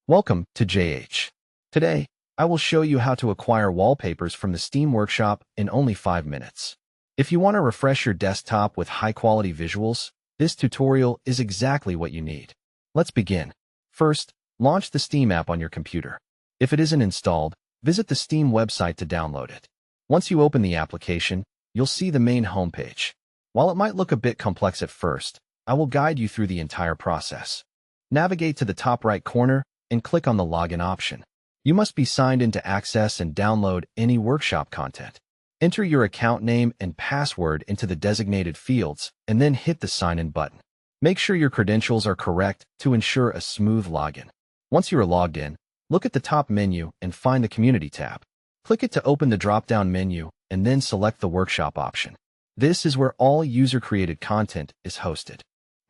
Welcome to JH. Today, I will show you how to acquire wallpapers from the Steam Workshop in only 5 minutes. If you want to refresh your desktop with high-quality visuals, this tutorial is exactly what you need. Let's begin. First, launch the Steam app on your computer. If it isn't installed, visit the Steam website to download it. Once you open the application, you'll see the main homepage. While it might look a bit complex at first, I will guide you through the entire process. Navigate to the top right corner and click on the Login option. You must be signed in to access and download any workshop content. Enter your account name and password into the designated fields and then hit the Sign In button. Make sure your credentials are correct to ensure a smooth login. Once you are logged in, look at the top menu and find the Community tab. Click it to open the drop-down menu and then select the Workshop option. This is where all user-created content is hosted.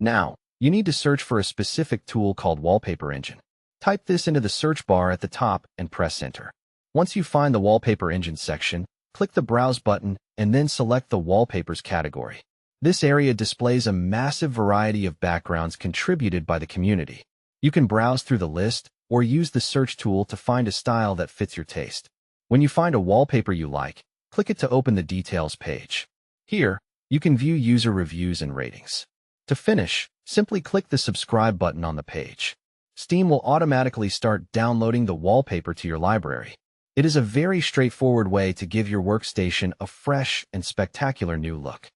Now, you need to search for a specific tool called Wallpaper Engine. Type this into the search bar at the top and press Enter. Once you find the Wallpaper Engine section, click the Browse button and then select the Wallpapers category. This area displays a massive variety of backgrounds contributed by the community. You can browse through the list or use the search tool to find a style that fits your taste. When you find a wallpaper you like, click it to open the Details page. Here, you can view user reviews and ratings. To finish, simply click the Subscribe button on the page. Steam will automatically start downloading the wallpaper to your library. It is a very straightforward way to give your workstation a fresh and spectacular new look.